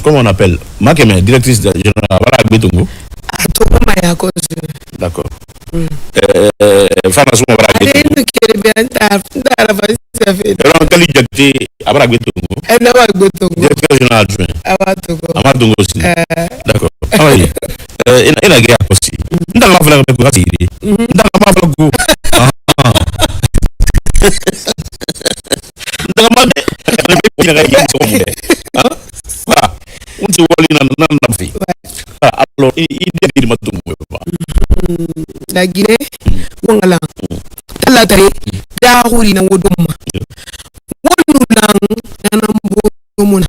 comment on appelle Makeme, directrice générale, voilà, Betongo. D'accord. Fana Souma voilà. Directeur général adjoint. Amadongo aussi. D'accord. Ah oui. Il a guerre aussi. Dans la flamme de Kourasi. Dans la flamme de voilà. On dit alors il dit la Guinée wangala tala tare da huri na wodoma wonu lang na mbomuna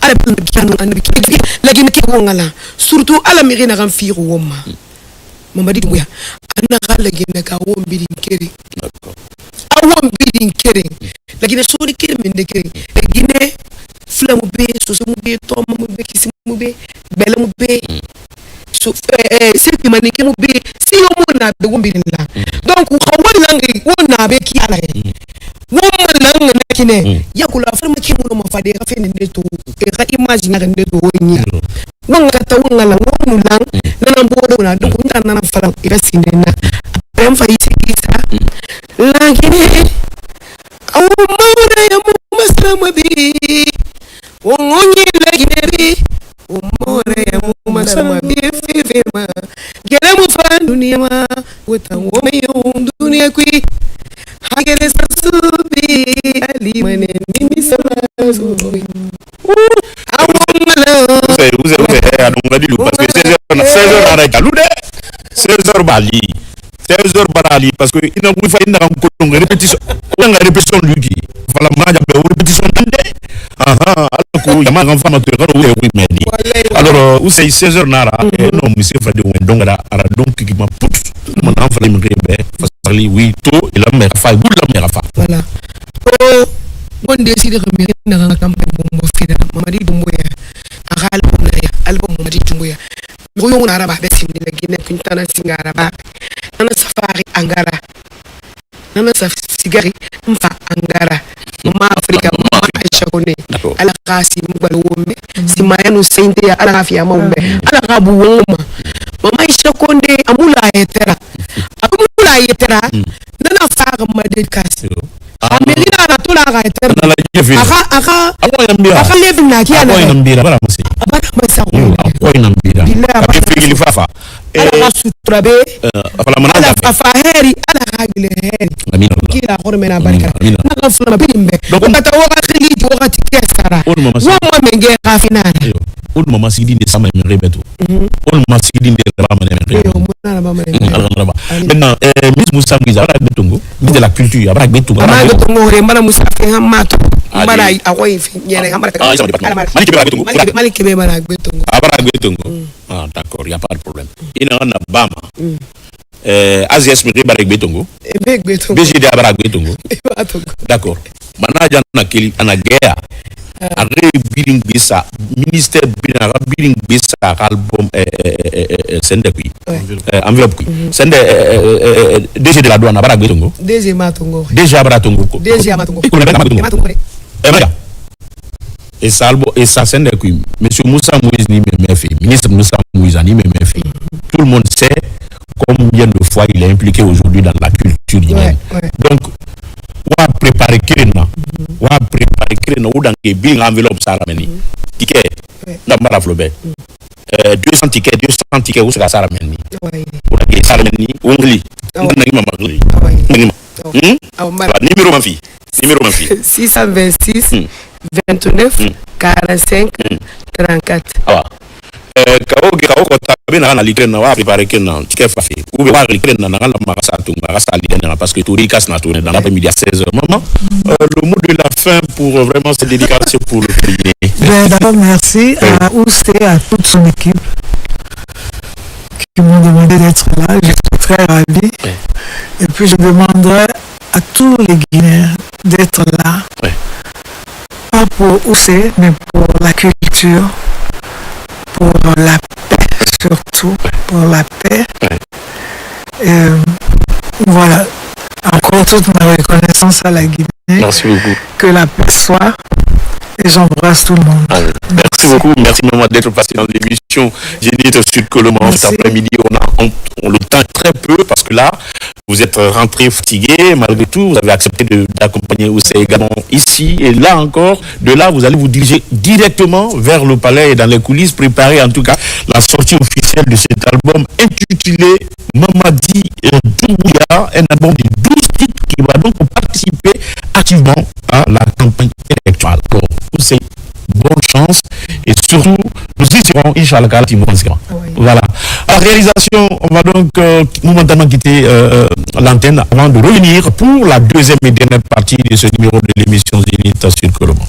ala bin kanu an bi kiti la Guinée ke wangala surtout ala mi rena kan firu woma mamadi buya anna kala Guinée ka won bidin kere awon bidin kere la Guinée sori kere min de kere la Guinée flamu be so so mu be to mu be kisimu be bela mu be so c'est que manique mo be si yo mo na be won bidin la donc ko won langi won na be ki ala won lang na kine yakula farma ki mo ma fade ka fen de to e ka imagine na de to woni won ka ta won la won lang na bodo na donc nda na faram ira sinena rem fa isi isa la kine awu mawda ya mo masama bi wongi la kine bi umore ya mo masama bi fema gele mo fa dunia ma wota wo me dunia kwi hagele sasubi ali mane mimi sama subi vous avez parce que 16h na galude 16h bali 16h barali parce que il n'a pas fait une répétition on a répétition lui voilà moi j'ai répétition tande alors yama kan fama to ko we medi alors où c'est 16h nara non monsieur Freddy Wendonga ara donc qui m'a put mon enfant me rebe fasali oui to il a mère fa la mère fa voilà oh bon décider remercier na campagne bombo fida mamadi dumboya album mamadi dumboya ngoyo na araba besim ni la Guinée kuntana singara ba nana safari angara nana sigari mfa angara mama Afrika mama Aisha kone ala kasi mbalo wombe simayano sente ya ala afia maumbe ala kabu woma mama Aisha kone amula yetera nana faga maded kasi amelina na tola ga yetera aka levi na kia na nambira bara masi nambira akifili fafa ala sutrabe ala afaheri ala kagile heri kila hormena barika na fula bimbe kata wakati liji wakati kesara wama menge kafinana on mama sidi de sama me rebeto on mama sidi de rama me maintenant Miss Moussa Mwiza ala betongo Miss de la culture abra betongo mbala Moussa fe hamato mbala akoy fi nyere hamara maliki be bala betongo abra betongo ah d'accord y a pas de problème ina on a bama Azias me bare betongo BGD abra betongo d'accord manaja na kili ana guerre arre biling bisa ministère biling bisa album sende kui enveloppe kui sende DG de la douane abara gbetongo DG matongo DG abara tongo et ça album et ça sende kui monsieur Moussa Moïse ni mefi ministre Moussa Moïse ni mefi tout le monde sait combien de fois il est impliqué aujourd'hui dans la culture guinéenne donc wa préparer kirena ou dans ke bill enveloppe ça rameni ticket na mara flobe 200 tickets ou ça rameni ou da ke ça rameni ongli ngi mama ngli numéro ma fille 626 29 45 34 ah kao ko tabena na litre na wa préparer kirena ticket fa fi ou be wa litre na la makasa tunga rasa litre parce que tout rikas na tourner dans l'après-midi à 16h maman le mot de la fin pour vraiment se dédicacer pour le Guinée. D'abord merci à Oussé, à toute son équipe qui m'ont demandé d'être là, je suis très ravi et puis je demanderai à tous les Guinéens d'être là, pas pour Oussé mais pour la culture, pour la paix surtout, pour la paix. Et voilà, encore toute ma reconnaissance à la Guinée. Merci beaucoup. Que la paix soit et j'embrasse tout le monde. Merci beaucoup, merci maman d'être passé dans l'émission Zénith Sud Coleman cet après-midi. On le temps très peu parce que là, vous êtes rentré fatigué, malgré tout, vous avez accepté d'accompagner aussi également ici et là encore. De là, vous allez vous diriger directement vers le palais et dans les coulisses, préparer en tout cas la sortie officielle de cet album intitulé Mamadi Doumbouya, un album de 12 titres qui va donc participer activement à la campagne électorale. Donc, c'est bonne chance et surtout nous y serons Inch'Allah. Voilà. À la réalisation, on va donc momentanément quitter l'antenne avant de revenir pour la deuxième et dernière partie de ce numéro de l'émission Zénith Sud Coleman.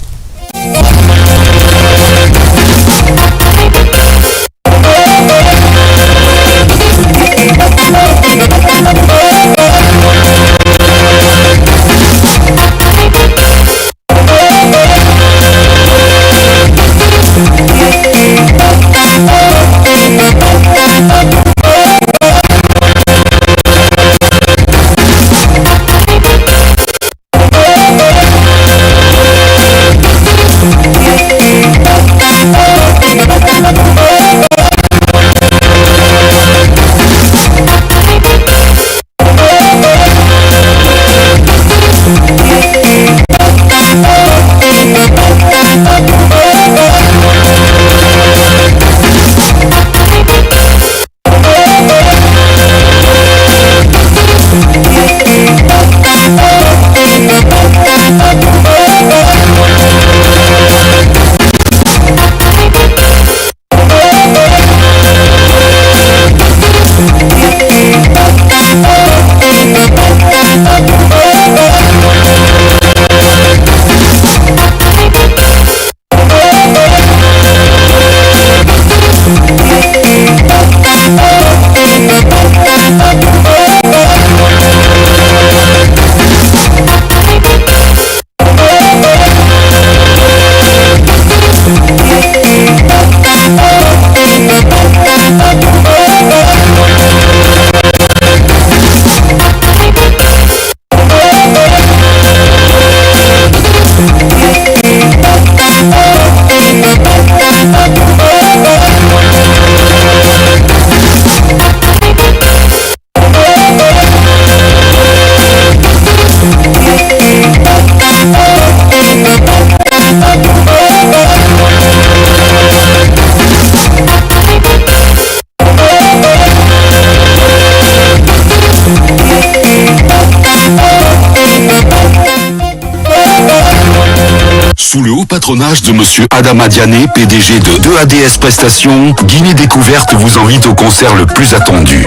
Sous le haut patronage de Monsieur Adama Diané, PDG de 2ADS Prestations, Guinée Découverte vous invite au concert le plus attendu.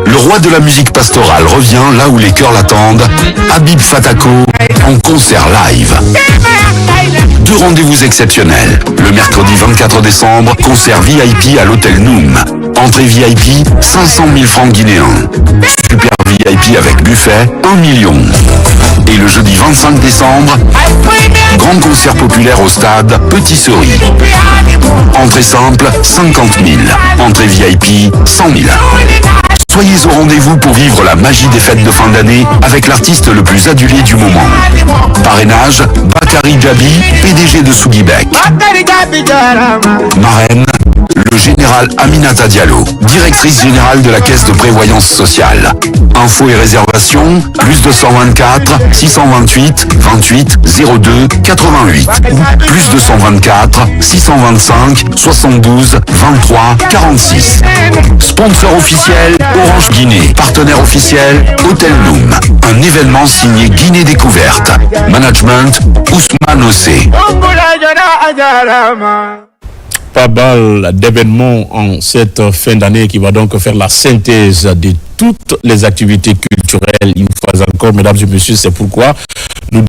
Le roi de la musique pastorale revient là où les cœurs l'attendent, Habib Fatako, en concert live. 2 rendez-vous exceptionnels. Le mercredi 24 décembre, concert VIP à l'hôtel Noom. Entrée VIP, 500 000 francs guinéens. Super VIP avec buffet, 1 million. Et le jeudi 25 décembre, grand concert populaire au stade Petit Souris. Entrée simple, 50 000. Entrée VIP, 100 000. Soyez au rendez-vous pour vivre la magie des fêtes de fin d'année avec l'artiste le plus adulé du moment. Parrainage, Bakary Djabi, PDG de Sougibek. Marraine, le général Aminata Diallo, directrice générale de la Caisse de prévoyance sociale. Infos et réservations, plus 224 628 28 02 88 ou plus 224 625 72 23 46. Sponsor officiel, Orange Guinée. Partenaire officiel, Hôtel Noom. Un événement signé Guinée Découverte. Management, Ousmane Ossé. Pas mal d'événements en cette fin d'année qui va donc faire la synthèse de toutes les activités culturelles. Une fois encore, mesdames et messieurs, c'est pourquoi nous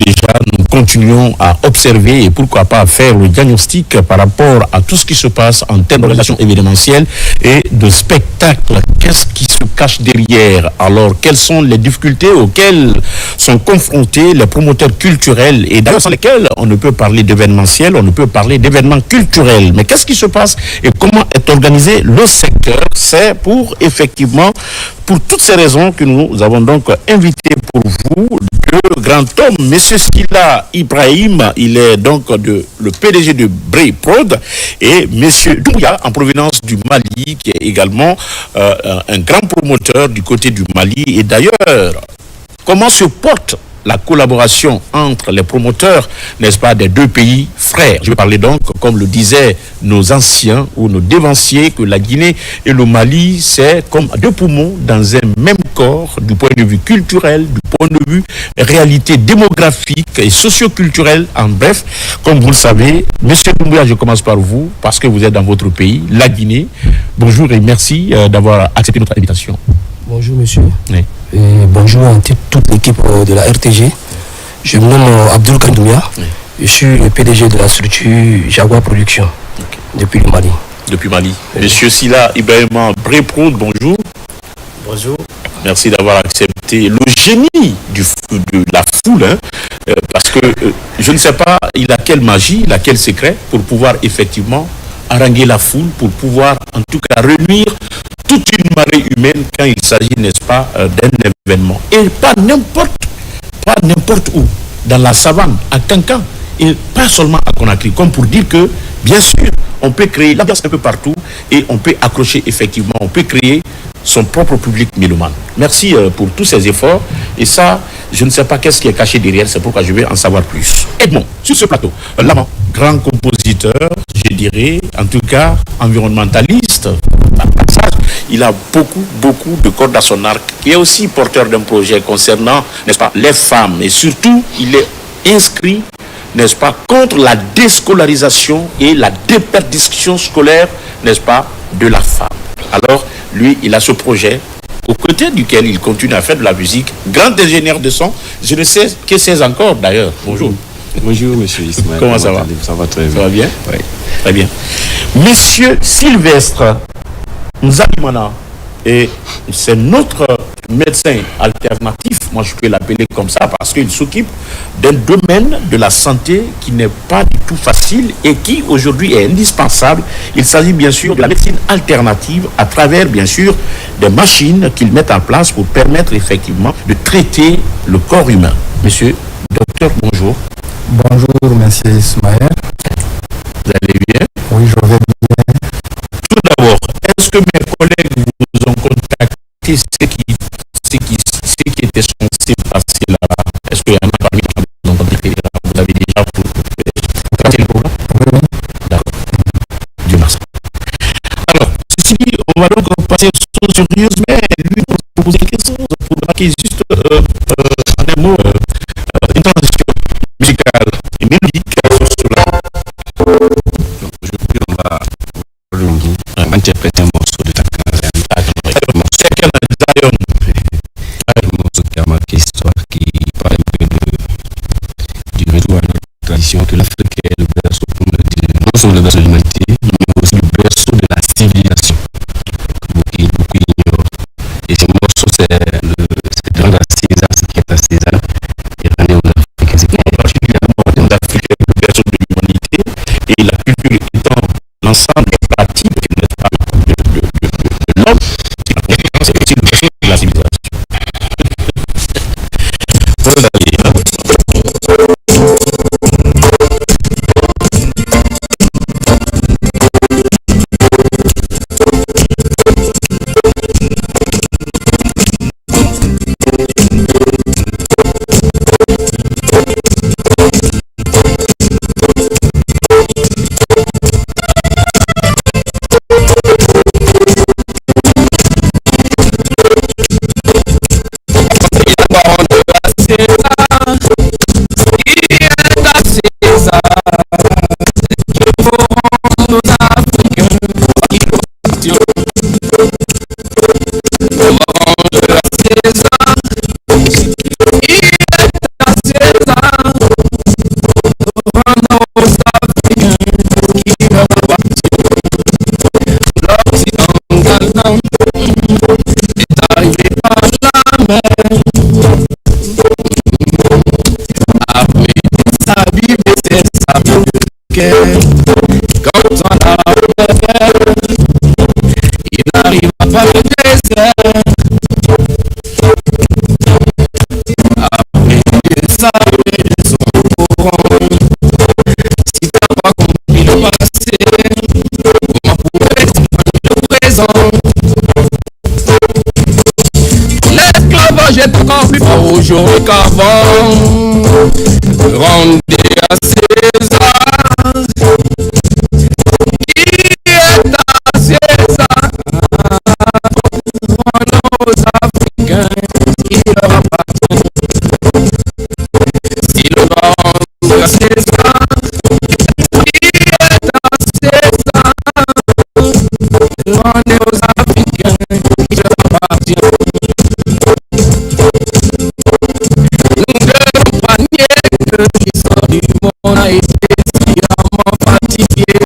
continuons à observer et pourquoi pas faire le diagnostic par rapport à tout ce qui se passe en termes de relations événementielles et de spectacles. Qu'est-ce qui se cache derrière? Alors, quelles sont les difficultés auxquelles sont confrontés les promoteurs culturels et d'ailleurs sans lesquels on ne peut parler d'événementiel, on ne peut parler d'événements culturels. Mais qu'est-ce qui se passe et comment est organisé le secteur? C'est pour effectivement, pour toutes ces raisons que nous avons donc invité pour vous deux grands hommes. Monsieur Sila Ibrahim, il est donc le PDG de Bray Prod, et Monsieur Doumbouya en provenance du Mali, qui est également un grand promoteur du côté du Mali. Et d'ailleurs, comment se porte la collaboration entre les promoteurs, n'est-ce pas, des deux pays frères? Je vais parler donc, comme le disaient nos anciens ou nos dévanciers, que la Guinée et le Mali, c'est comme deux poumons dans un même corps, du point de vue culturel, du point de vue réalité démographique et socio-culturelle. En bref, comme vous le savez, Monsieur Doumbouya, je commence par vous, parce que vous êtes dans votre pays, la Guinée. Bonjour et merci d'avoir accepté notre invitation. Bonjour monsieur. Oui. Et bonjour à toute l'équipe de la RTG. Je me nomme Abdul Kandoumia. Oui. Je suis le PDG de la structure Jaguar Production depuis le Mali. Depuis Mali. Monsieur Sila Ibrahim Bray Prod, bonjour. Bonjour. Merci d'avoir accepté le génie de la foule, hein, parce que je ne sais pas, il a quelle magie, il a quel secret pour pouvoir effectivement haranguer la foule, pour pouvoir en tout cas réunir toute une marée humaine quand il s'agit, n'est-ce pas, d'un événement. Et pas n'importe où, dans la savane, à Kankan, et pas seulement à Conakry, comme pour dire que, bien sûr, on peut créer l'ambiance un peu partout et on peut accrocher effectivement, on peut créer son propre public mélomane. Merci pour tous ces efforts. Et ça, je ne sais pas qu'est-ce qui est caché derrière, c'est pourquoi je vais en savoir plus. Edmond, sur ce plateau, Laman, grand compositeur, je dirais, en tout cas environnementaliste, il a beaucoup de cordes à son arc. Il est aussi porteur d'un projet concernant, n'est-ce pas, les femmes. Et surtout, il est inscrit, n'est-ce pas, contre la déscolarisation et la déperdition scolaire, n'est-ce pas, de la femme. Alors, lui, il a ce projet au côté duquel il continue à faire de la musique. Grand ingénieur de son, je ne sais que c'est encore d'ailleurs. Bonjour. Bonjour, monsieur Ismaël. Comment ça va? Ça va très bien. Ça va bien? Oui. Très bien. Monsieur Sylvestre Nzalimana, et c'est notre médecin alternatif, moi je peux l'appeler comme ça, parce qu'il s'occupe d'un domaine de la santé qui n'est pas du tout facile et qui aujourd'hui est indispensable. Il s'agit bien sûr de la médecine alternative à travers bien sûr des machines qu'ils mettent en place pour permettre effectivement de traiter le corps humain. Monsieur docteur, bonjour. Bonjour, monsieur Ismaël. Vous allez bien? Oui, je vais bien. Tout d'abord, est-ce que mes collègues vous ont contacté ce qui était censé passer là-bas? Est-ce qu'il y en a parmi qui vous ont contacté là? Vous avez déjà traité le programme? Oui. D'accord. Dieu merci. Alors, ceci dit, on va donc passer aux choses sérieuses, mais lui, on va poser des questions pour marquer juste en un mot une transition musicale et mélodique sur cela. Aujourd'hui, on va interpréter un morceau de ta canzone. C'est quel Zion? Un morceau qui a marqué l'histoire, qui parle un peu du retour à notre tradition, que l'Afrique est le berceau, non seulement le berceau de l'humanité, mais aussi le berceau de la civilisation. Beaucoup ignorent. Et ce morceau, c'est de rendre à César ce qui est à César et rendre aux Africains ce qui est particulièrement aux Africains le berceau de l'humanité, et la culture étant l'ensemble des pratiques, n'est-ce pas, de l'homme, c'est aussi le berceau de la civilisation. africaine. Quand on la préfère, il arrive à faire le désert. Après ça, ils sont au courant. Si t'as pas compris le passé, comment pourrais-tu comprendre le présent? L'esclavage est encore plus fort aujourd'hui qu'avant. Rendez à César qui est à César. Rendons aux Africains qui leur appartient. Si le rend à César qui est à César, rendez aux Africains qui leur appartient. L'histoire du monde a été sciemment fatiguée.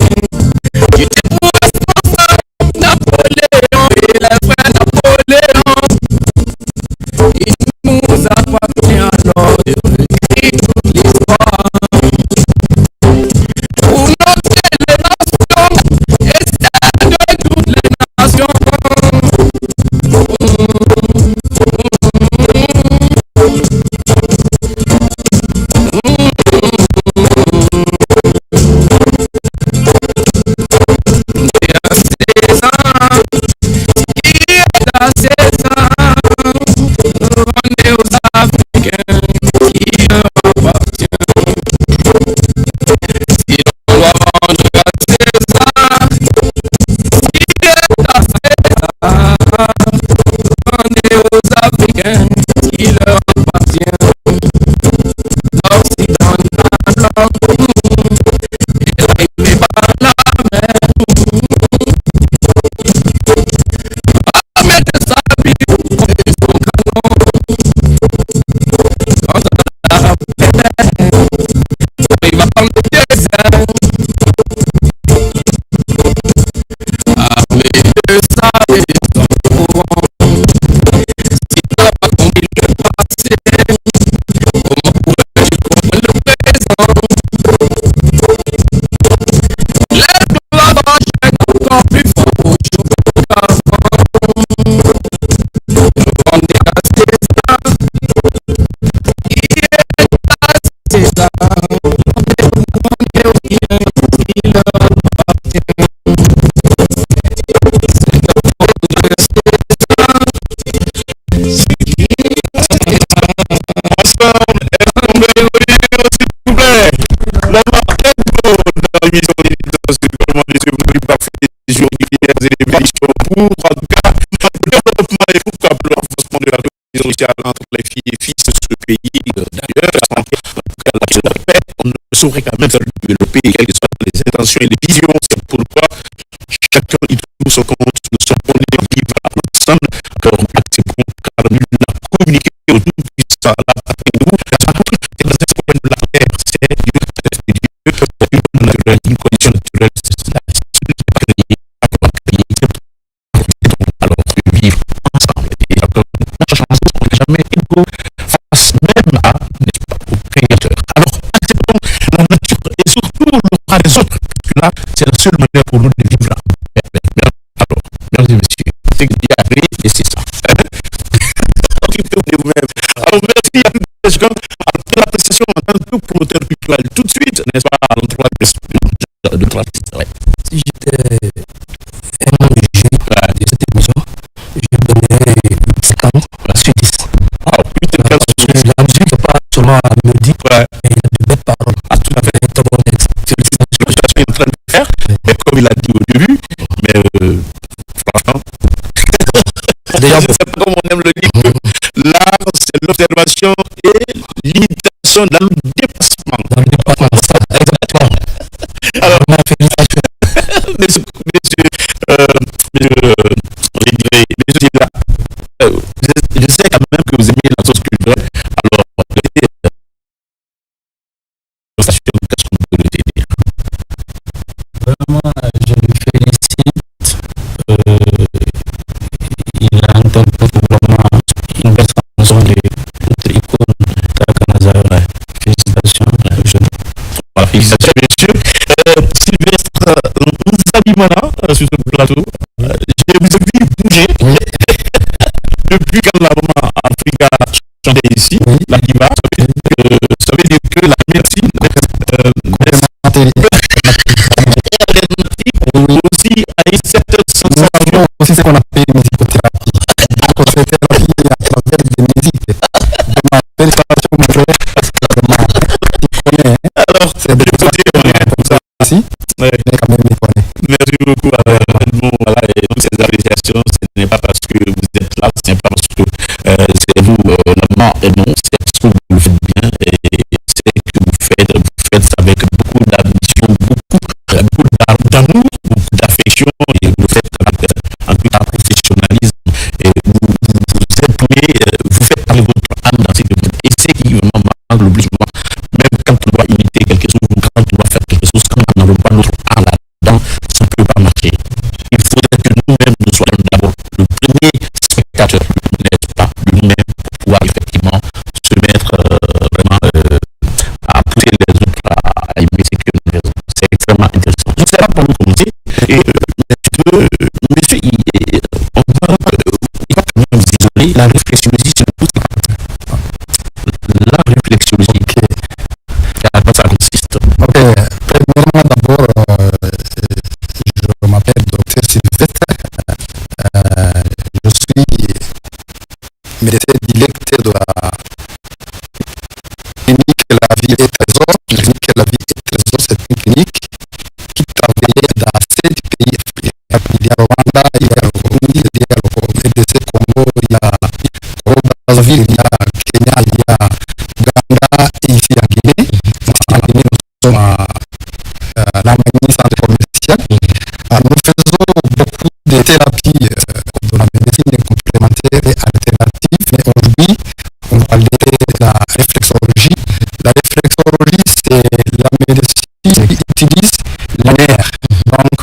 J'étais pour responsable Napoléon et les frères Napoléon. Il nous appartient alors de réécrire l'histoire pour noter les nations et celles de toutes les nations. Qui leur appartient, occidental, et arrivé par la mer, Ahmed Sabi et son canon, quand la paix arrive dans le désert, Ahmed Sabi et son courant. Pour en tout cas le développement et pourquoi le renforcement de la cohésion sociale entre les filles et fils de ce pays. D'ailleurs, la paix, on ne saurait quand même faire développer quelles que soient les intentions et les visions. C'est pourquoi chacun y trouve son compte, nous sommes connus vivre ensemble, car nul n'a communiqué autour de ça là après nous. C'est dans un point de la terre, c'est une condition naturelle, c'est la vivre ensemble et la chance n'est jamais égaux face même à, n'est-ce pas, au créateur. Alors acceptons la nature et surtout le droit des autres, parce que là c'est la seule manière pour nous de vivre là. Alors, mesdames et messieurs, c'est que Dieu a créé et c'est ça. Occupez-vous de vous-même. Alors merci à tous les gens, après l'appréciation en tant que promoteur culturel, tout de suite, n'est-ce pas, à l'endroit de trois ouais. Si j'étais un membre du jury de cette émission, je donnerais 10 canons sur 10. Ah, putain, la musique n'est pas seulement la mélodie, mais il y a de belles paroles. Ah, tout à fait. Un très bon texte. C'est ce que je suis en train de faire, mais comme il a dit au début, mais franchement, déjà, je ne sais pas comment on aime le dire, que l'art, c'est l'observation et l'imitation dans le dépassement. Dans le dépassement, exactement. Alors, ma félicitations. Monsieur, je sais quand même que vous aimez la sauce culturelle. Alors, qu'est-ce qu'on peut le dire? Vraiment, je le félicite. Il a interprété vraiment une belle chanson de notre icône Kaka Nazar. Félicitations, jeune. Félicitations, bien sûr. Abimana sur ce plateau. J'ai vu bouger. Depuis quand la maman Africa chantait ici, la Kiva, ça veut dire que la médecine aussi a une certaine sensation. Aussi ce qu'on appelle musicothérapie. Donc, cette thérapie à travers des musiques. De ma pénétration, mon frère, tu connais. Alors, c'est de ça aussi, mais quand même, il connaît. Merci beaucoup. Voilà, et toutes ces appréciations, ce n'est pas parce que vous êtes là, ce n'est pas parce que c'est vous, normalement, et non, c'est parce que vous le faites bien et c'est que vous faites ça avec beaucoup d'ambition, beaucoup d'amour, beaucoup d'affection et vous le faites avec un peu de professionnalisme et vous employez, vous faites parler votre âme dans ces domaines et c'est qui vraiment manque le plus souvent, même quand on doit imiter quelque chose ou quand on doit faire quelque chose, quand on n'a pas notre âme là-dedans, ça ne peut pas marcher. Il faudrait que nous-mêmes nous soyons d'abord le premier spectateur, n'est-ce pas, de nous-mêmes pour pouvoir effectivement se mettre vraiment à pousser les autres à aimer ce que nous faisons. C'est extrêmement intéressant. Donc c'est là pour nous commencer. Et monsieur, on va quand même isoler la réflexiologie sur tout ça. La réflexiologie, à quoi ça consiste? Ok, premièrement d'abord, je m'appelle Dr Sylvestre. Je suis médecin directeur de la clinique La Vie et Trésor. La clinique La Vie et Trésor, c'est une clinique qui travaille dans 7 pays africains. Il y a le Rwanda, il y a le Burundi, il y a le RDC Congo, il y a le Brazzaville, il y a le Kenya, il y a Uganda et ici en Guinée. Ici en Guinée, nous sommes à la Magni Centre Commercial. Nous faisons beaucoup de thérapies de la médecine complémentaire et alternative, mais aujourd'hui, on va parler de la réflexologie. La réflexologie, c'est la médecine qui utilise les nerfs. Donc,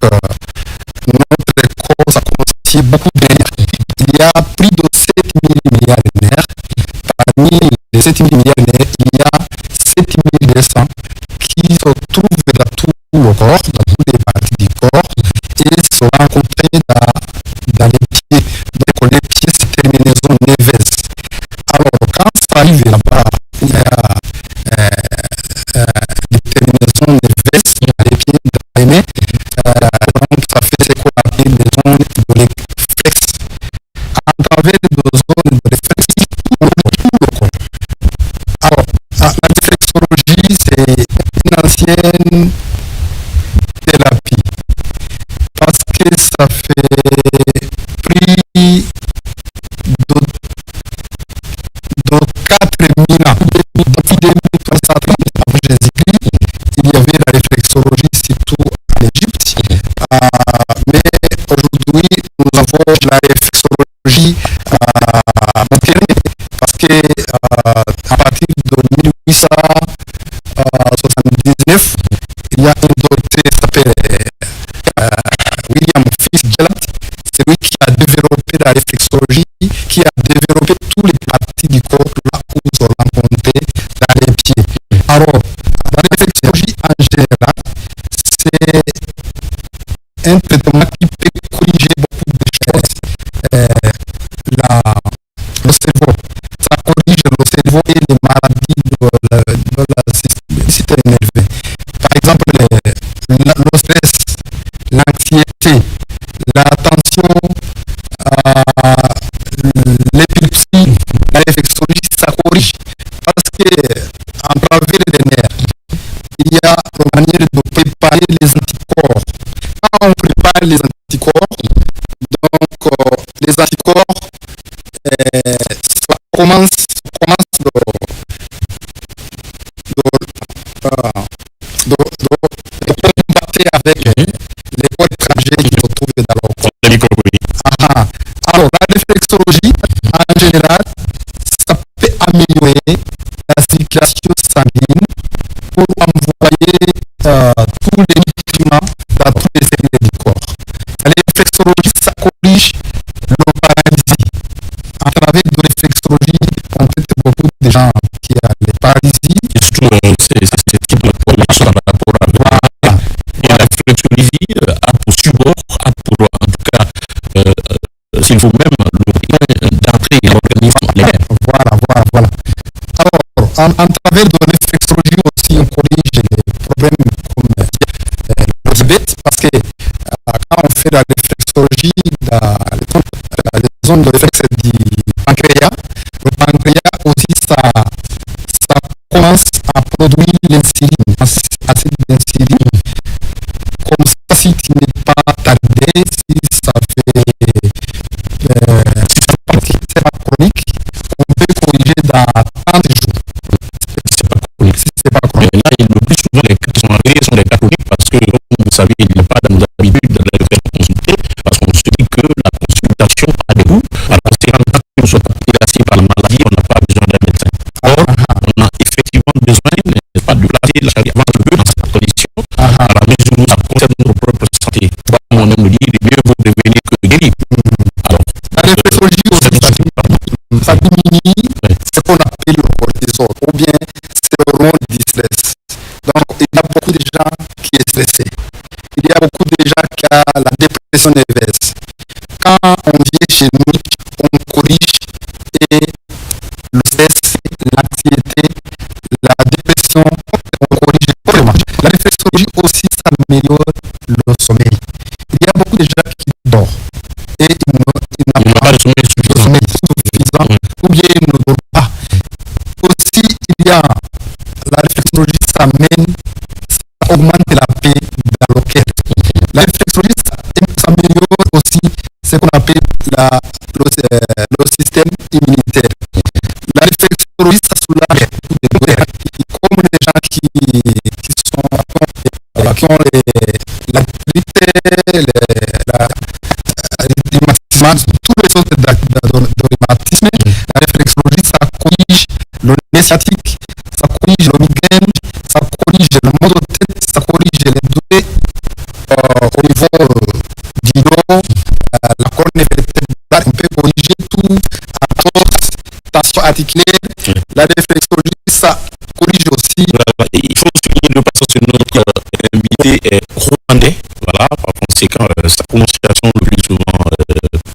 notre corps, ça contient beaucoup de nerfs. Il y a plus de 7000 milliards de nerfs. Parmi les 7000 milliards de nerfs, il y a 7200 qui se trouvent dans tout le corps, dans toutes les parties du corps, et sont rencontrés dans les pieds. Donc, les pieds, c'est terminaison nerveuse. Alors, quand ça arrive là-bas, il y a des terminaisons nerveuses dans les pieds, dans les mains. Donc, ça fait ce qu'on appelle les zones de réflexe. À travers les zones de réflexe, on retrouve tout le corps. Alors, la réflexologie, c'est une ancienne thérapie parce que ça fait plus de 4000 ans. Depuis 2300 ans avant Jésus-Christ, il y avait la réflexologie surtout en Égypte. Mais aujourd'hui, nous avons la réflexologie moderne parce que à partir de 1879, il y a un docteur qui s'appelle William Fitzgerald. C'est lui qui a développé la réflexologie, qui a développé toutes les parties du corps là où nous allons rencontrer dans les pieds. Alors, la réflexologie en général, c'est un traitement qui peut corriger beaucoup de choses. Le cerveau, ça corrige le cerveau et les maladies du système nerveux. Par exemple, le stress, l'anxiété, la tension, l'épilepsie, la réflexologie, ça corrige. Parce que, en travers les nerfs, il y a une manière de préparer les anticorps. Quand on prépare les anticorps, donc les anticorps, ça commence de combattre avec les corps étrangers qui se trouvent dans leur corps. Alors, la réflexologie, en général, ça peut améliorer la circulation sanguine pour envoyer tous les nutriments dans tous les cellules du corps. La réflexologie, ça corrige le paralysie. À travers de réflexologie, on traite beaucoup de gens qui ont les paralysies. Et surtout, c'est ce type de formation par rapport à la réflexologie a pour et l'organisme les mêmes. Voilà. Alors, en travers de réflexologie aussi, on corrige les problèmes comme le diabète, parce que quand on fait la réflexologie, les zones de réflexe du pancréas, le pancréas aussi, ça commence à produire l'insuline, assez d'insuline. Comme ça, si tu n'es pas tardé, si ça fait c'est pas chronique, on peut corriger dans 30 jours. C'est pas chronique. C'est pas chronique. Mais là, le plus souvent, les cas qui sont arrivés sont des cas chroniques parce que, comme vous savez, il n'est pas dans nos habitudes de les faire consulter parce qu'on se dit que la consultation a des coûts. Alors, c'est quand nous sommes intéressés par la maladie, on n'a pas besoin d'un médecin. Or, on a effectivement besoin, n'est-ce pas, de placer la charge avant le dans cette condition, à la mesure où ça concerne notre propre santé. Comme on aime le dire, mieux vaut prévenir que guérir. Alors, la réflexologie aussi, ça diminue ce qu'on appelle le cortisol ou bien c'est l'hormone du stress. Donc, il y a beaucoup de gens qui sont stressés. Il y a beaucoup de gens qui ont la dépression nerveuse. Quand on vient chez nous, on corrige et le stress, l'anxiété, la dépression, on corrige complètement. La réflexologie aussi, ça améliore le sommeil. Il y a beaucoup de gens qui dorment et ils n'ont pas de sommeil suffisant ou bien ils ne dorment pas. Aussi, il y a la réflexologie, ça augmente la paix dans le cœur. La réflexologie, ça améliore aussi ce qu'on appelle le système immunitaire. La réflexologie, ça soulage les douleurs. Comme les gens qui ont tous les autres de rhumatisme, la réflexologie, ça corrige le nerf sciatique, ça corrige le migraine, ça corrige le mal de tête, ça corrige les douleurs au niveau du dos, la colonne vertébrale, on peut corriger tout, arthrose, tension articulaire. La réflexologie, ça corrige aussi. Il faut souligner le passage que notre invité est rwandais. Voilà, par conséquent, sa prononciation le plus souvent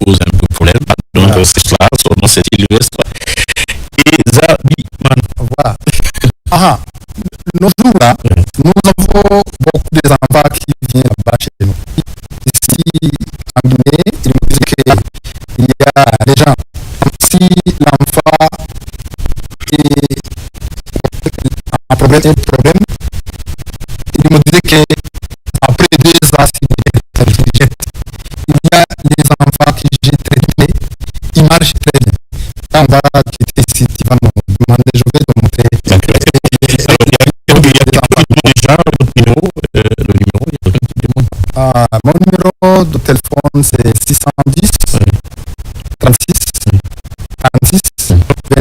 pose un peu problème. Donc, c'est cela, son nom c'est Ilvestre. Et Zabiman. Voilà. Nos jours là, nous avons beaucoup d'enfants qui viennent là-bas chez nous. Ici, en Guinée, il me dit qu'il y a des gens, si l'enfant est un problème, il me disait qu'après 2 ans, il y a les enfants qui j'ai traités, ils marchent très bien. Quand on va quitter ici, tu vas me demander, je vais te montrer. Mon numéro de téléphone c'est 610 36 46 28.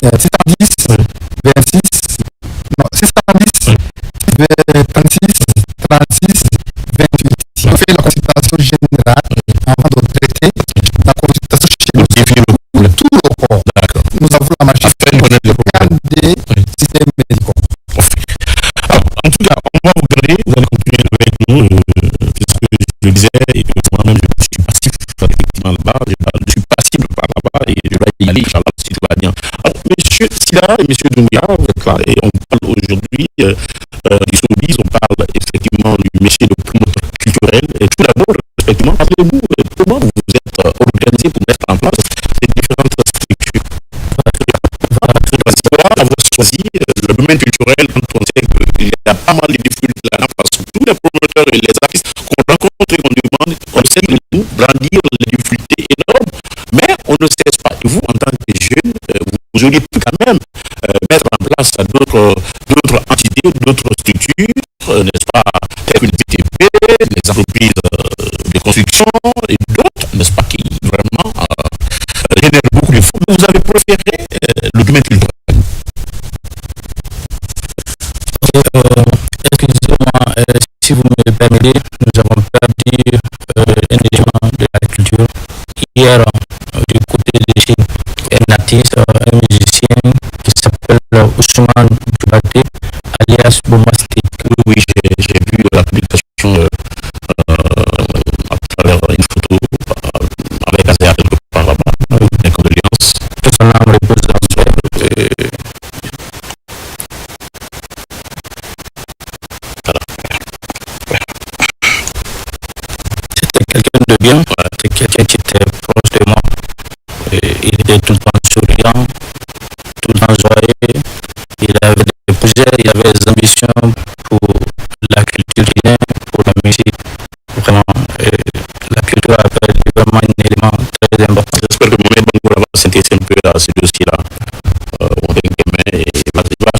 610 26 non 610 36 36 28. On fait la consultation générale avant de traiter. La consultation générale tout le corps. Nous avons la machine des systèmes médicaux. En tout cas, on va vous garder, vous allez continuer avec nous, puisque je le disais, et moi-même je suis passif effectivement là-bas, je suis passible par là-bas, et je vais y aller, Inch'Allah, si tout va bien. Alors, monsieur Silla et monsieur Doumbia, on parle aujourd'hui du showbiz, on parle effectivement du métier de promoteur culturel, et tout d'abord, effectivement, parlez-nous comment vous vous êtes organisé pour mettre en place ces différentes structures. Avoir choisi le domaine culturel quand on sait qu'il y a pas mal de difficultés là parce que tous les promoteurs et les artistes qu'on rencontre et qu'on demande, on sait que nous brandir les difficultés énormes, mais on ne cesse pas. Et vous, en tant que jeunes, vous auriez pu quand même mettre en place d'autres entités, d'autres structures, n'est-ce pas, telles que les BTP, les entreprises de construction et d'autres, n'est-ce pas, qui vraiment génèrent beaucoup de fonds. Vous avez préféré le domaine culturel. Excusez-moi, si vous me le permettez, nous avons perdu un élément de la culture. Hier, du côté de chez un artiste, un musicien qui s'appelle Ousmane Djoubate, alias Bomastik. Oui, j'ai vu la publication à travers une photo avec Azéa quelque part. son âme repose en paix. C'était quelqu'un de bien, c'était quelqu'un qui était proche de moi. Il était tout le temps souriant, tout le temps joyeux. Il avait des projets, il avait des ambitions pour la culture guinéenne, pour la musique. Vraiment, la culture avait vraiment un élément très important. J'espère que Mohamed Bangoura va s'intéresser un peu à ce dossier-là. On va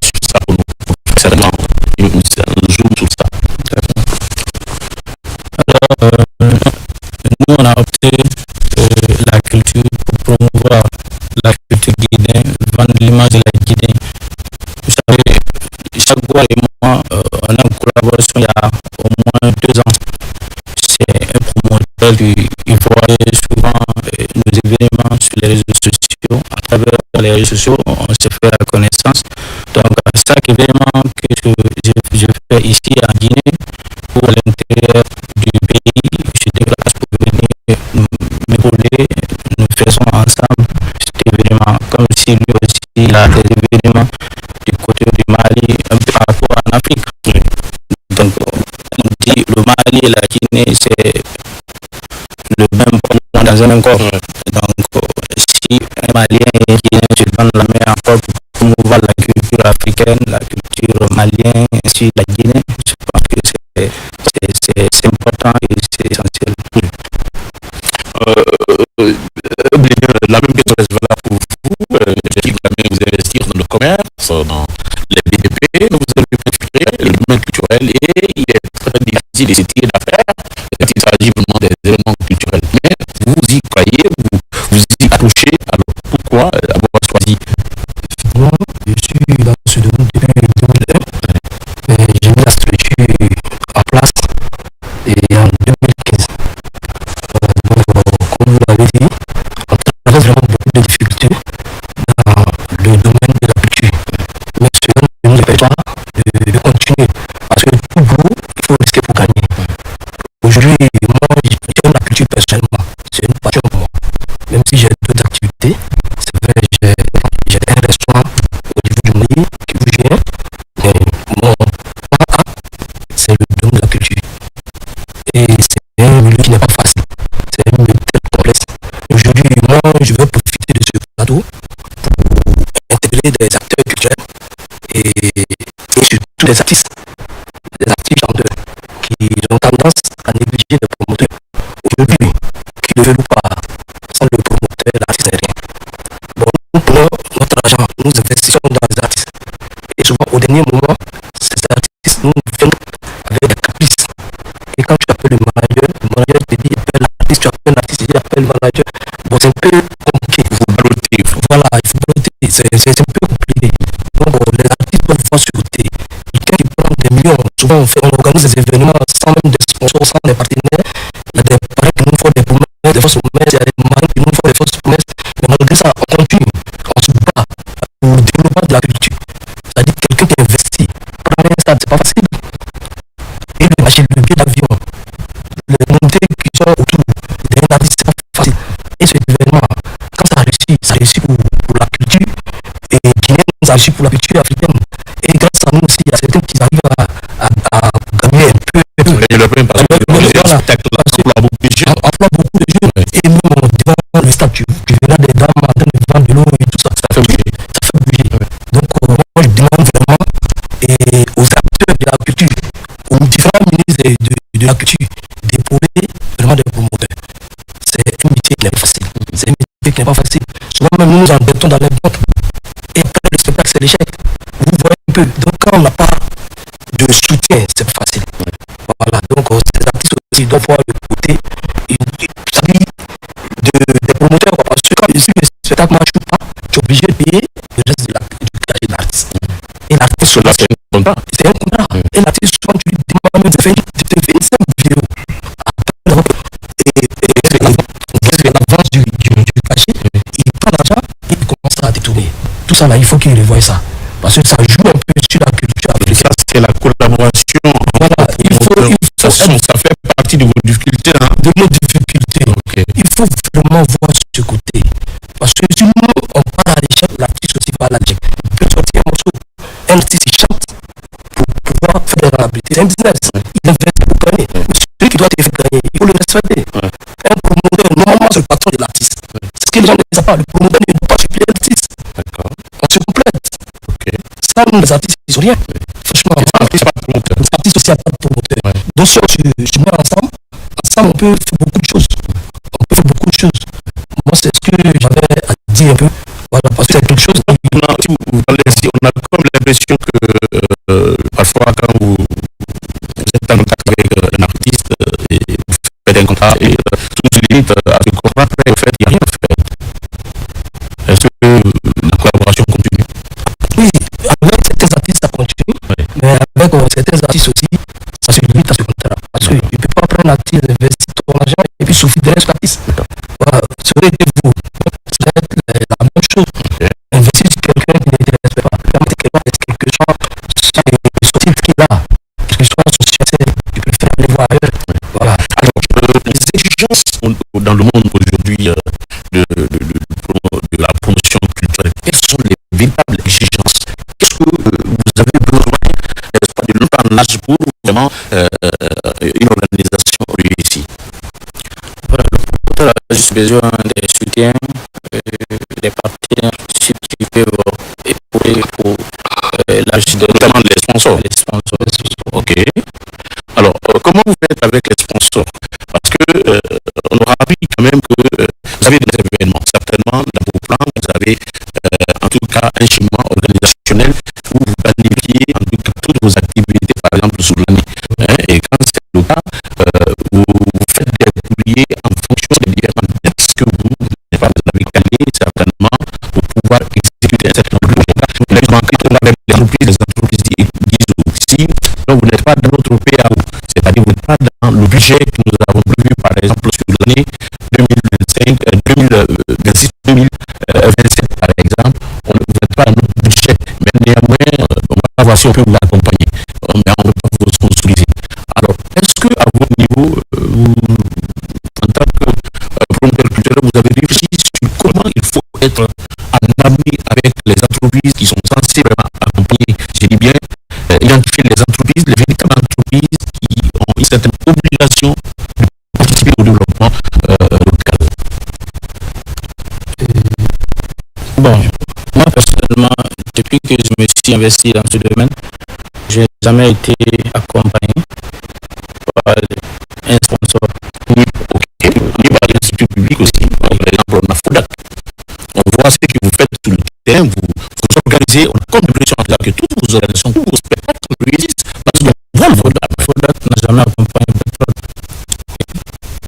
suivre ça pour nous. Certainement, un zoom sur ça. Alors, nous, on a opté la culture pour promouvoir la culture guinéenne, vendre l'image de la Guinée. Vous savez, chaque fois et moi, on a une collaboration il y a au moins 2 ans. C'est un promoteur il voit souvent nos événements sur les réseaux sociaux. À travers les réseaux sociaux, on se fait la connaissance. Donc, à chaque événement que je fais ici en Guinée ou à l'intérieur du pays, je déplace pour venir m'épauler. Nous faisons ensemble cet événement, comme si lui aussi il a des événements du côté du Mali, un peu partout en Afrique. Donc, on dit le Mali et la Guinée, c'est le même point dans un même corps. Donc, si un Malien et un Guinéen se donnent la main encore pour promouvoir la culture africaine, la culture malienne, ainsi la Guinée, je pense que c'est important et c'est essentiel. La même question est valable pour vous. Vous investir dans le commerce, dans les BTP, vous avez préféré le domaine culturel et il est très difficile de se tirer d'affaires quand il s'agit vraiment des éléments culturels. Mais vous y croyez, vous y accrochez, alors pourquoi avoir choisi? Moi, je suis dans ce domaine depuis 2001, mais j'ai mis la structure en place et en 2015. Comme vous l'avez dit, on traverse vraiment beaucoup de difficultés dans le domaine de la culture. Mais cela ne nous empêche pas de continuer. Parce que pour vous, il faut risquer pour gagner. Aujourd'hui, moi, j'aime la culture personnellement. C'est une passion pour moi. Même si j'ai d'autres activités, c'est vrai, j'ai un restaurant au niveau du Mali qui vous gère. Mais mon A, c'est le domaine de la culture. Et c'est un milieu qui n'est pas facile. C'est un milieu très complexe. Aujourd'hui, moi, je vais profiter de ce plateau pour intégrer des acteurs culturels et surtout des artistes chanteurs qui ont tendance à négliger le promoteur. Aujourd'hui, qui ne veut pas, sans le promoteur, l'artiste n'est rien. Bon, nous prenons notre argent, nous investissons dans les artistes. Et souvent, au dernier moment, ces artistes nous viennent avec des caprices. Et quand tu appelles le manager te dit appelle l'artiste, tu appelles l'artiste, il appelle le manager. Bon, c'est un peu compliqué. Il faut balloter. Voilà, il faut balloter. C'est un peu compliqué. Donc, les artistes peuvent voir ce côté. Quelqu'un qui prend des millions, souvent on organise des événements sans même des sponsors, sans des partenaires. Il y a des parents qui nous font des promesses, des fausses promesses, il y a des marins qui nous font des fausses promesses. Mais malgré ça, on continue. On se bat pour le développement de la culture. C'est-à-dire quelqu'un qui investit. Prendre un stade, c'est pas facile. Et le marché, le billet d'avion, les montées qui sont autour des artistes, c'est pas facile. Et cet événement, quand ça réussit pour la culture, et Guinée, ça réussit pour la culture africaine. Et grâce à nous aussi, il y a certains qui arrivent à gagner un peu. Et le problème, parce que les spectacles emploient beaucoup de jeunes. Emploie beaucoup de jeunes. Et même devant le stade, tu verras des dames en train de vendre de l'eau et tout ça. Ça fait bouger. Ça fait bouger. Donc, moi, je demande vraiment aux acteurs de la culture, aux différents ministres de la culture, d'épauler vraiment des promoteurs. C'est un métier qui n'est pas facile. C'est un métier qui n'est pas facile. Souvent, même nous nous embettons dans les banques. Et après, le spectacle, c'est l'échec. Vous voyez un peu. Donc, quand on n'a pas de soutien, c'est pas facile. Voilà. Donc, ces artistes aussi doivent voir le côté des promoteurs. Parce que quand si le spectacle ne marche pas, tu es obligé de payer le reste du cachet de l'artiste. Et l'artiste, c'est un contrat. C'est un contrat. Et l'artiste, souvent, tu lui demandes même de faire une simple vidéo. Et l'avance du cachet, il prend l'argent et il commence à détourner. Tout ça là, il faut qu'il revoie ça. Parce que ça joue un peu sur la culture africaine. Ça, c'est la collaboration. Voilà, ça fait partie de vos difficultés. Hein? De nos difficultés. Okay. Il faut vraiment voir ce côté. Parce que si nous, on part musicien, l'artiste aussi va à la check. Il peut sortir un morceau, un artiste il chante pour pouvoir faire des rentabilités. C'est un business. Il investit pour gagner. Mais celui qui doit te faire gagner, il faut le respecter. Un promoteur, normalement, c'est le patron de l'artiste. C'est ce que les gens ne savent pas. Le promoteur ne doit pas supplier l'artiste. D'accord. On se complète. Ok. Ça, les artistes, ils n'ont rien. Franchement, les artistes aussi, il n'y a pas de promoteur. Donc, si on se met ensemble, on peut faire beaucoup de choses. Moi, c'est ce que j'avais à dire un peu. Voilà, parce que c'est quelque chose. On a comme l'impression que parfois, quand vous êtes en contact avec un artiste et vous faites un contrat et tout se limite à ce contrat, mais en fait, il n'y a rien fait. Est-ce que la collaboration continue? Oui, avec certains artistes, ça continue. Mais avec certains artistes aussi, ça se limite à ce contrat. Parce qu'il ne peut pas prendre un artiste, investir ton argent et puis souffrir derrière cet artiste. Voilà, ça aurait été vous. Ça va être la même chose. Investir sur quelqu'un qui ne t'intéresse pas. Permettre quelqu'un d'être quelque chose, c'est sortir de là. Quelque chose associatif, tu peux faire aller voir ailleurs. Voilà. Alors, les exigences dans le monde aujourd'hui de la promotion culturelle, quelles sont les véritables exigences? Qu'est-ce que vous avez besoin de l'entendage pour vraiment une organisation réussie? Voilà, le promoteur a juste besoin des soutiens, des partenaires qui peuvent épauler pour notamment les sponsors. Ok. Alors, comment vous faites avec les sponsors? Parce que on aura appris quand même que vous avez des événements. Certainement, dans vos plans, vous avez en tout cas un schéma organisationnel où vous planifiez en tout cas toutes vos activités, par exemple, sur l'année. Et quand c'est le cas, vous faites des publiés en fonction des différents textes que vous avez calés, certainement, pour pouvoir exécuter un certain nombre de choses. Les entreprises disent aussi, non, vous n'êtes pas dans notre PAO, c'est-à-dire vous n'êtes pas dans le budget que nous avons prévu, par exemple, sur l'année 2026-2027, par exemple, vous n'êtes pas dans notre budget, mais néanmoins, on va voir si on peut vous accompagner, mais on ne peut pas vous sponsoriser. Alors, est-ce que à votre niveau, en tant que promoteur culturel, vous avez réfléchi sur comment il faut être en harmonie avec les entreprises qui sont censées vraiment accompagner, je dis bien, identifier les entreprises, les véritables entreprises qui ont une certaine obligation de participer au développement local? Bon, moi personnellement, depuis que je me suis investi dans ce domaine, je n'ai jamais été accompagné par un sponsor. Ni par l'institut public aussi. Par exemple, on a FODAC. On voit ce que vous faites sur le terrain, vous organisez, on a comme l'impression que toutes vos organisations, tous vos spectacles réussissent parce qu'on voit le FODAC. FODAC n'a jamais accompagné personne.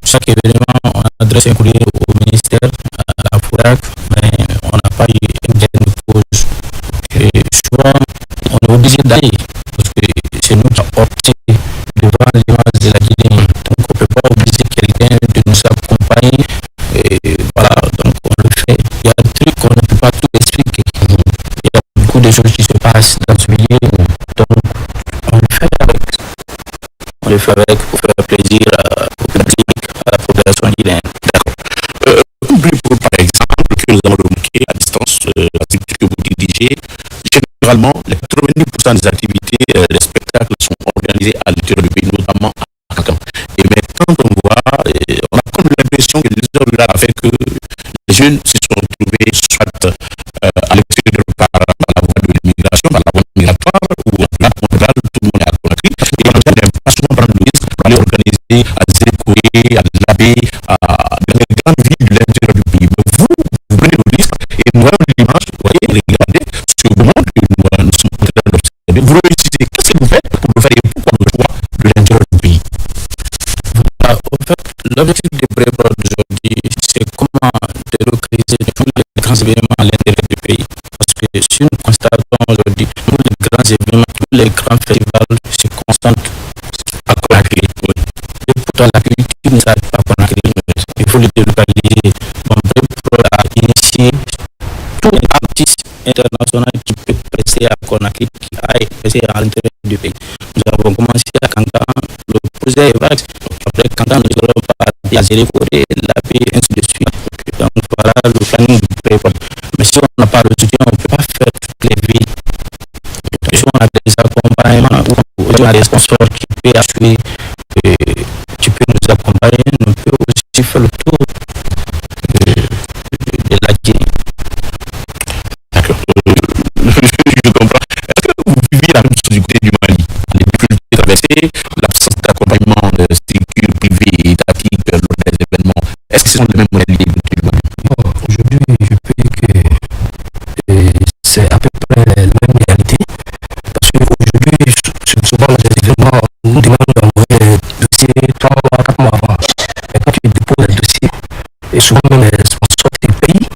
Chaque événement, on adresse un courrier au ministère, à la FODAC, mais on n'a pas eu un gain de cause. Et souvent, on est obligé d'aller parce que c'est nous qui avons opté devant l'image de la Guinée. Donc, on ne peut pas obliger quelqu'un de nous accompagner. Et voilà, donc on le fait. Il y a des trucs qu'on ne peut pas tout expliquer. Il y a beaucoup de choses qui se passent dans ce milieu. Donc, on le fait avec. On le fait avec pour faire plaisir au public, à la population guinéenne. D'accord. Par exemple, que nous avons remarqué à distance, la structure que vous dirigez, généralement, les 90% des activités, des spectacles sont organisés à l'intérieur du pays, notamment à Cancun. Et mais quand on voit, on a comme l'impression que les heures là a fait que les jeunes se sont retrouvés soit à l'extérieur par la voie de l'immigration, par la voie migratoire, ou là, tout le monde est à Conakry. Et on n'aime pas souvent prendre le risque pour aller organiser à Zékoé, à Labé, dans les grandes villes de l'intérieur du pays. Mais vous prenez le risque et nous avons l'image, vous voyez, regardez ce que vous montrez que nous sommes en train d'observer. Vous réussissez. Qu'est-ce que vous faites pour le faire et pourquoi le choix de l'intérieur du pays? En fait, l'objectif de Brébord d'aujourd'hui, c'est comment délocaliser tous les grands événements à l'intérieur du pays. Parce que si nous constatons aujourd'hui, tous les grands événements, tous les grands festivals se concentrent à Conakry. Et pourtant, la culture ne s'arrête pas à Conakry. Il faut le délocaliser. Donc, Brébord a initié tous les artistes internationaux qui peuvent presser à Conakry, qui aillent presser à l'intérieur du pays. Nous avons commencé à Cancun, le projet est vague. Après Cancun, nous allons partir à Zékoé, la paix, ainsi de suite. Donc voilà le planning du Brébord. Mais si on n'a pas le soutien, on ne peut pas faire toutes les vies. Si on a des accompagnements ou on a des sponsors qui peuvent assurer, tu peux nous accompagner, on peut aussi faire le tour de la Guinée. D'accord. Je comprends. Est-ce que vous vivez la même chose du côté du Mali? Les difficultés traversées, l'absence d'accompagnement de structures privées et étatiques lors des événements. Est-ce que ce sont les mêmes modalités du côté du Mali? Bon, aujourd'hui, je peux dire que c'est à peu près la même réalité. Parce qu'aujourd'hui, souvent dans les événements, on nous demande d'envoyer le dossier 3 mois, 4 mois avant. Et quand tu déposes le dossier, et souvent les sponsors te payent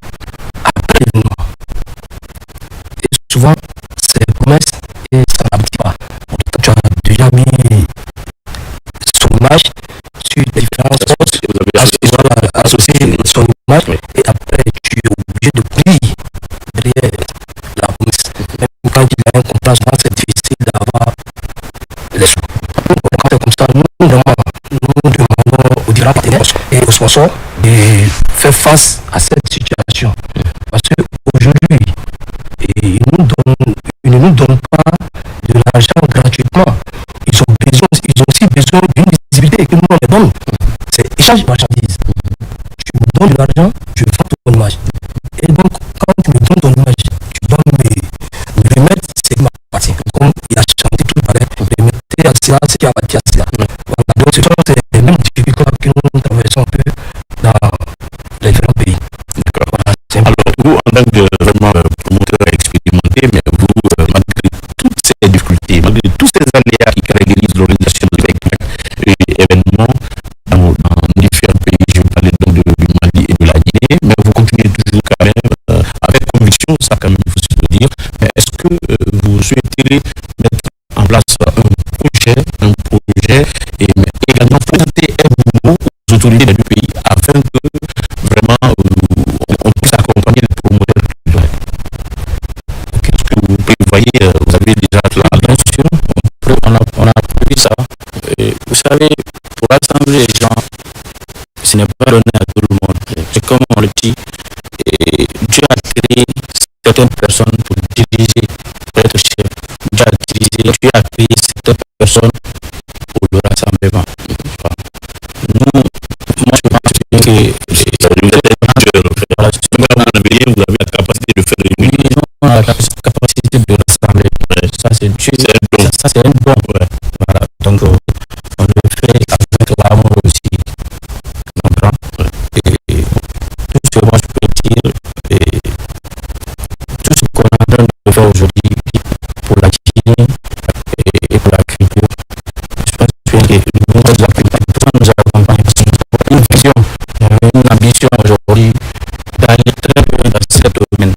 après l'événement. Et souvent, c'est promesses et ça n'aboutit pas. Pourtant, tu as déjà mis son image sur les différentes postes, associé son image, et après tu es obligé de payer derrière la promesse. Même quand il y a un contrat, souvent c'est difficile d'avoir les sous. Quand c'est comme ça, nous demandons aux différents partenaires et aux sponsors de faire face à cette situation. Parce qu'aujourd'hui, ils ne nous donnent pas de l'argent gratuitement. Ils ont aussi besoin d'une visibilité que nous on les donne. C'est échange de marchandises. Tu me donnes de l'argent, je vends ton image. Et donc, quand tu me donnes ton image, tu dois me remettre c'est ma partie. Comme il a chanté tout le palais, remettez à cela ce qui a bâti à cela. Voilà. Donc, ce sont les mêmes difficultés que nous traversons un peu dans les différents pays. Alors, vous, en tant que vraiment promoteur expérimenté, mais vous, malgré toutes ces difficultés, malgré tous ces aléas qui caractérisent l'organisation de spectacles et événements dans différents pays, je vais parler donc du Mali et de la Guinée, mais vous continuez toujours quand même avec conviction, ça quand même il faut se le dire, mais est-ce que vous souhaiterez mettre en place un projet et mais également présenter un mouvement aux autorités du pays afin que vraiment on puisse accompagner les promoteurs culturels? Est-ce que vous prévoyez, vous avez déjà là? Bien sûr, on a prévu ça. Vous savez, pour rassembler les gens, ce n'est pas donné à tout le monde. C'est comme on le dit, Dieu a créé certaines personnes pour diriger, pour être chef. Dieu a créé certaines personnes pour le rassemblement. Moi je pense que vous avez la capacité de faire réunir. Oui, on a la capacité de rassembler. Ça c'est Dieu. Ça c'est un don. Voilà. Donc on le fait avec l'amour aussi. On comprend. Et tout ce que moi je peux dire, tout ce qu'on est en train de faire aujourd'hui pour la Guinée et pour la culture, je pense que nous accompagnons une vision, une ambition aujourd'hui d'aller très loin dans ce domaine.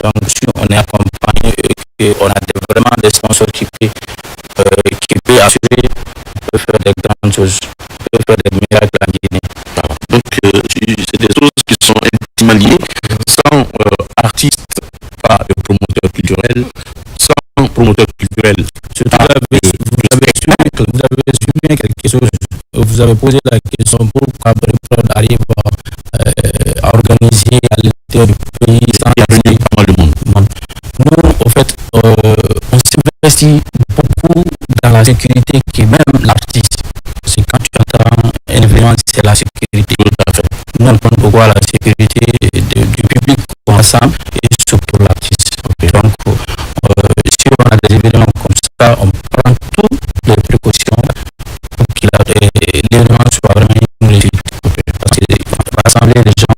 Donc si on est accompagné et qu'on a vraiment des sponsors qui peuvent assurer, on peut faire des grandes choses, on peut faire des miracles en Guinée. Donc c'est des choses qui sont intimement liées. Sans artistes, pas de promoteurs culturels, sans promoteurs culturels. Vous avez souligné quelque chose, vous avez posé la question pourquoi Brepron arrive à organiser à l'intérieur du pays sans venir pas mal de monde. Nous, en fait, on s'investit beaucoup dans la sécurité qui est même l'artiste. C'est quand tu entends un événement, c'est la sécurité. Nous, on prend beaucoup à la sécurité du public ensemble et surtout l'artiste. Donc, si on a des événements comme ça, on prend toutes les précautions pour que l'événement soit vraiment une réussite. Parce que rassembler les gens,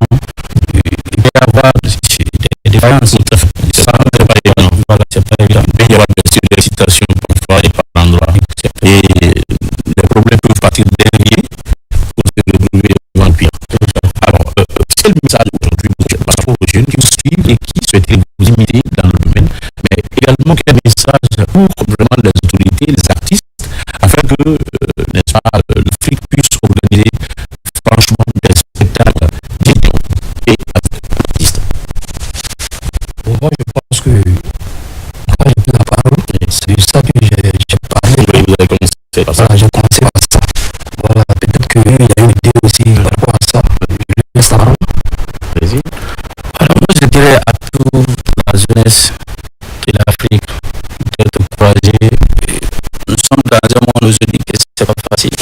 il va y avoir des différences. Voilà, c'est pas évident. Il peut y avoir des citations parfois et par endroit. Et les problèmes peuvent partir derrière pour se retrouver devant le pire. Alors, quel message aujourd'hui par rapport aux jeunes qui vous suivent et qui souhaiteraient vous imiter dans le domaine, mais également quel message pour vraiment les autorités, les artistes, afin que, n'est-ce pas, l'Afrique puisse organiser franchement des spectacles dignes et artistes? Bon, moi je pense que quand j'ai pris la parole, c'est de ça que j'ai parlé. Oui, vous avez commencé par ça. Voilà, j'ai commencé par ça. Voilà, peut-être qu'il y a une idée aussi par rapport à ça. Je laisse la parole. Vas-y. Alors moi je dirais à toute la jeunesse de l'Afrique d'être courageux. Nous sommes dans un monde aujourd'hui que c'est pas facile.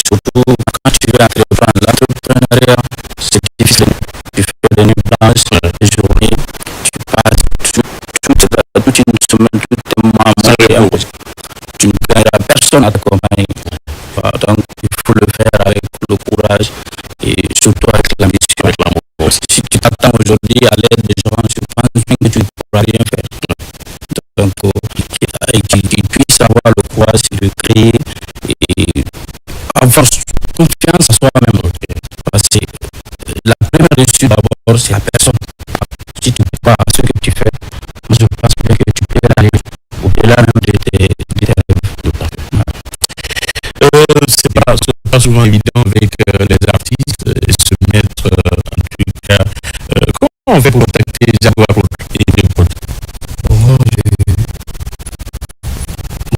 Surtout quand tu veux entreprendre. L'entrepreneuriat, c'est difficile. Tu fais des nuits blanches, des journées, tu passes toute une semaine, tout un mois, tu ne gagneras personne à t'accompagner. Donc, il faut le faire avec le courage et surtout avec l'ambition. Si tu t'attends aujourd'hui à l'aide des gens, je pense que tu ne pourras rien faire. Donc, tu puisses avoir le courage de créer et avoir confiance en soi-même. Parce que la première réussite d'abord, c'est la personne. Si tu ne peux pas ce que tu fais, je pense que tu peux aller au-delà même de tes rêves. C'est pas souvent évident avec les artistes et se mettre en tout cas. Comment on fait pour contacter Jaguar et les potes? Mon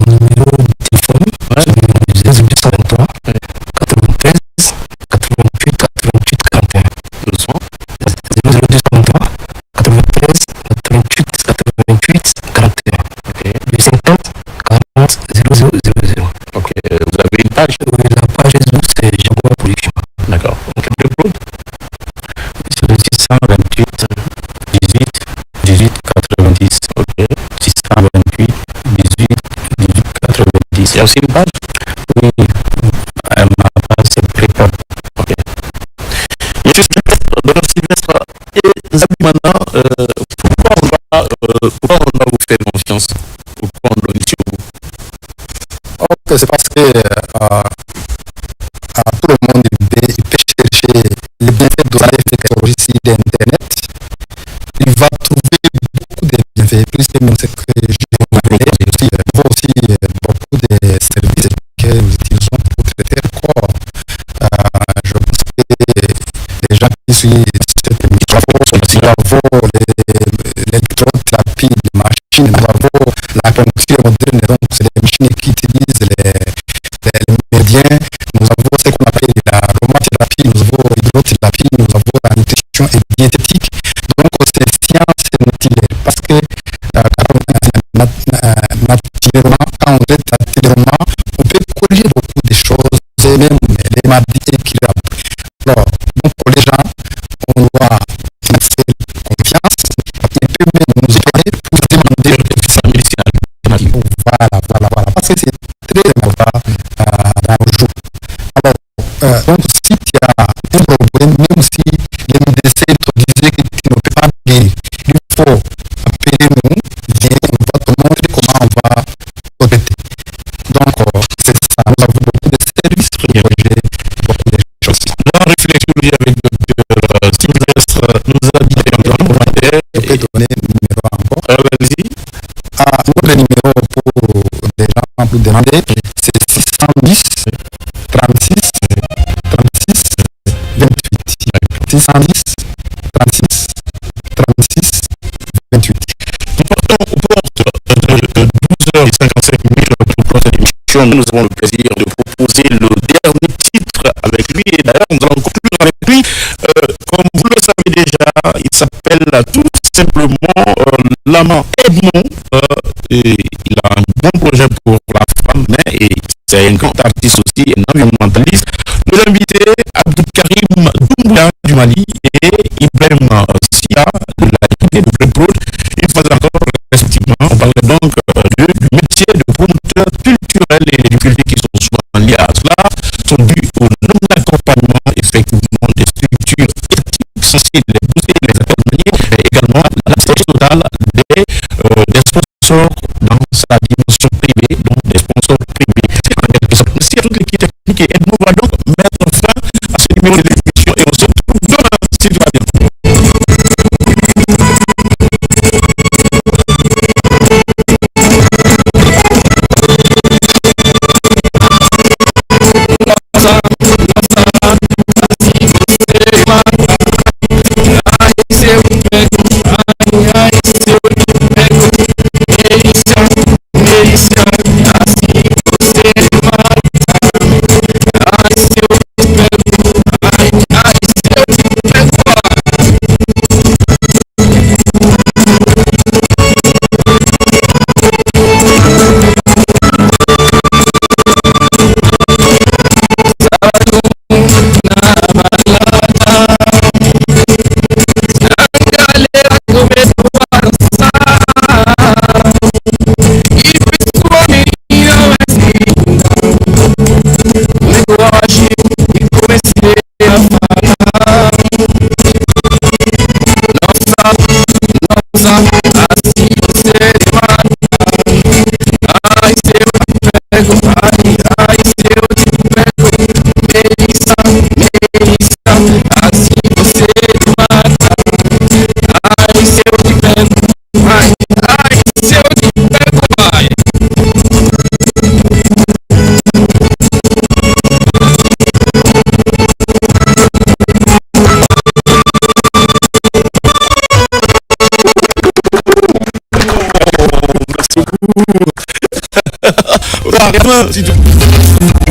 numéro de téléphone, c'est 0823 93 88 88 41. 0223 93 88 88 41. Le 50 40 0000. Ok, vous avez une page? Oui, la page Facebook, c'est Jaguar Production. D'accord. Le prod? C'est le 628 18 18 90. Ok. 628 18 18 90. Il y a aussi une page? Oui, ma page c'est Prépod. Ok. Monsieur Sylvestre et Zabi maintenant, pourquoi on doit vous faire confiance? Pourquoi on doit aller sur vous? Ok, c'est parce que tout le monde il peut chercher les bienfaits de ces technologies d'Internet. Il va trouver beaucoup de bienfaits, plus que même ce que je vais parler aussi. Il va aussi beaucoup de services que nous utilisons pour traiter le corps. Je pense que les gens qui suivent cette émission, nous avons l'électrothérapie, les machines, nous avons la poncture moderne, donc c'est les machines qui utilisent les méridiens. Nous avons ce qu'on appelle l'aromathérapie, nous avons l'hydrothérapie, nous avons la nutrition et la diététique. Donc c'est science utile parce que naturellement, quand on est naturellement, on peut corriger beaucoup de choses, et même les maladies équilibrées. Alors, donc pour les gens, on doit faire confiance, il peut même nous aider pour demander sa médecine. Voilà, parce que c'est très important dans le jour. Alors, donc si tu as un problème, même si les médecins te disaient que tu ne peux pas guérir, il faut appeler nous, viens, on va te montrer comment on va te traiter. Donc, c'est ça, nous avons beaucoup de services pour corriger beaucoup de choses. Dans la réflexion avec Dr. Sylvestre, nous a dit en commentaire. Je peux donner le numéro encore. Allez-y. Notre numéro pour les gens pour demander, c'est 610 36 36 28. 610 36 36 28. Nous partons au poste de 12h55 pour cette émission. Nous avons le plaisir de proposer le dernier titre avec lui. Et d'ailleurs, nous allons conclure avec lui. Comme vous le savez déjà, il s'appelle tout simplement L'Amant Edmond. Et il a un bon projet pour la femme, mais c'est un grand artiste aussi, un environnementaliste. Nous l'invité Abdou Karim Doumbouya du Mali et Ibrahim Sia de la Guinée de Prépod. Une fois encore, effectivement, on parle donc du métier de promoteur culturel et les difficultés qui sont souvent liées à cela sont dues au non-accompagnement effectivement des structures éthiques censées les pousser, les accompagner, mais également l'absence totale des sponsors dans sa dimension privée, donc des sponsors privés. Merci à toute l'équipe technique et nous va donc mettre fin à ce numéro de l'émission et on se retrouve demain si tout va bien. pego, ai, ai, se eu te pego, Melissa, Melissa, assim você me mata. Ai, se eu te pego, ai, ai, se eu te pego, ai. Si tu...